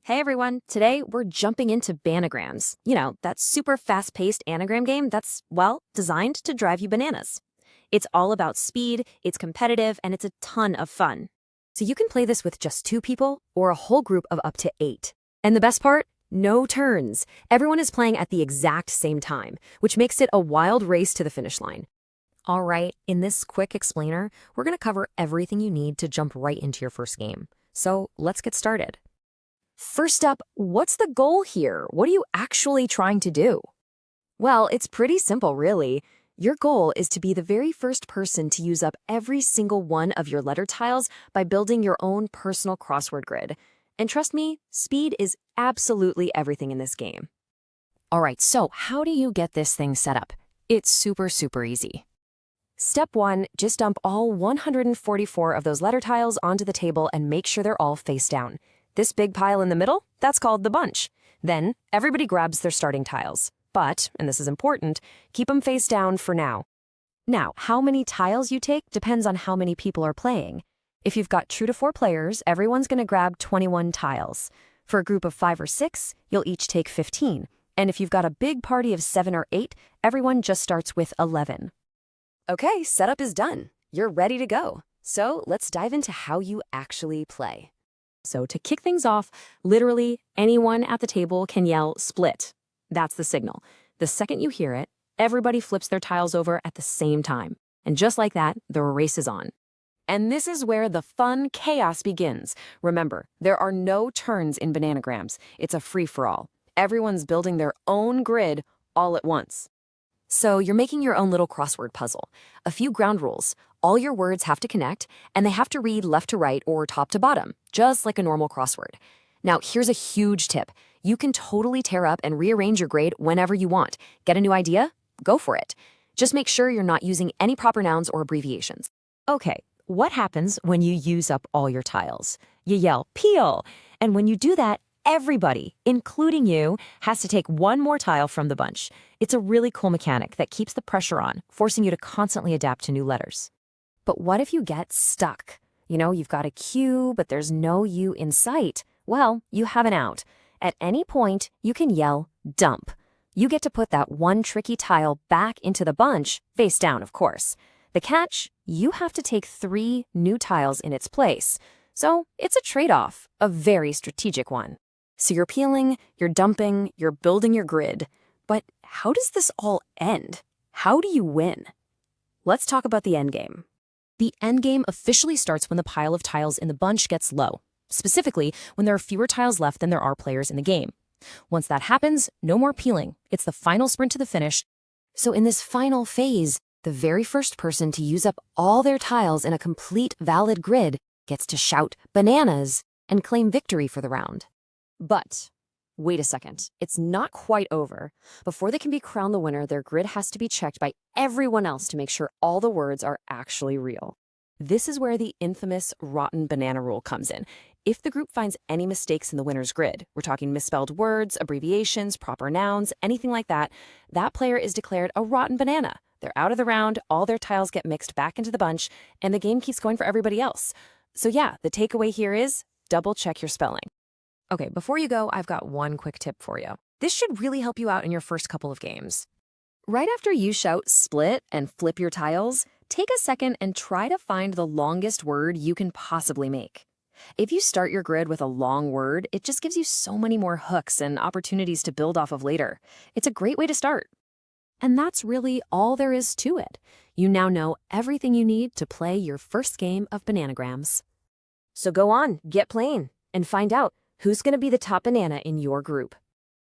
Hey everyone, today we're jumping into Bananagrams. You know, that super fast-paced anagram game that's, well, designed to drive you bananas. It's all about speed, it's competitive, and it's a ton of fun. So you can play this with just 2 people or a whole group of up to 8. And the best part? No turns. Everyone is playing at the exact same time, which makes it a wild race to the finish line. All right, in this quick explainer, we're going to cover everything you need to jump right into your first game. So let's get started. First up, what's the goal here? What are you actually trying to do? Well, it's pretty simple, really. Your goal is to be the very first person to use up every single one of your letter tiles by building your own personal crossword grid. And trust me, speed is absolutely everything in this game. All right, so how do you get this thing set up? It's super easy. Step 1, just dump all 144 of those letter tiles onto the table and make sure they're all face down. This big pile in the middle, that's called the bunch. Then, everybody grabs their starting tiles. But, and this is important, keep them face down for now. Now, how many tiles you take depends on how many people are playing. If you've got 2 to 4 players, everyone's going to grab 21 tiles. For a group of 5 or 6, you'll each take 15. And if you've got a big party of 7 or 8, everyone just starts with 11. Okay, setup is done. You're ready to go. So, let's dive into how you actually play. So to kick things off, literally anyone at the table can yell split. That's the signal. The second you hear it, everybody flips their tiles over at the same time. And just like that, the race is on. And this is where the fun chaos begins. Remember, there are no turns in Bananagrams. It's a free-for-all. Everyone's building their own grid all at once. So you're making your own little crossword puzzle. A few ground rules. All your words have to connect, and they have to read left to right or top to bottom, just like a normal crossword. Now, here's a huge tip. You can totally tear up and rearrange your grade whenever you want. Get a new idea? Go for it. Just make sure you're not using any proper nouns or abbreviations. Okay, what happens when you use up all your tiles? You yell, peel! And when you do that, everybody, including you, has to take one more tile from the bunch. It's a really cool mechanic that keeps the pressure on, forcing you to constantly adapt to new letters. But what if you get stuck? You know, you've got a Q, but there's no U in sight. Well, you have an out. At any point, you can yell, dump. You get to put that one tricky tile back into the bunch, face down, of course. The catch? You have to take 3 new tiles in its place. So it's a trade-off, a very strategic one. So you're peeling, you're dumping, you're building your grid. But how does this all end? How do you win? Let's talk about the endgame. The endgame officially starts when the pile of tiles in the bunch gets low, specifically when there are fewer tiles left than there are players in the game. Once that happens, no more peeling. It's the final sprint to the finish. So in this final phase, the very first person to use up all their tiles in a complete valid grid gets to shout bananas and claim victory for the round. But wait a second, it's not quite over. Before they can be crowned the winner, their grid has to be checked by everyone else to make sure all the words are actually real. This is where the infamous rotten banana rule comes in. If the group finds any mistakes in the winner's grid, we're talking misspelled words, abbreviations, proper nouns, anything like that, that player is declared a rotten banana. They're out of the round, all their tiles get mixed back into the bunch, and the game keeps going for everybody else. So yeah, the takeaway here is double check your spelling. Okay, before you go, I've got one quick tip for you. This should really help you out in your first couple of games. Right after you shout split and flip your tiles, take a second and try to find the longest word you can possibly make. If you start your grid with a long word, it just gives you so many more hooks and opportunities to build off of later. It's a great way to start. And that's really all there is to it. You now know everything you need to play your first game of Bananagrams. So go on, get playing, and find out who's going to be the top banana in your group.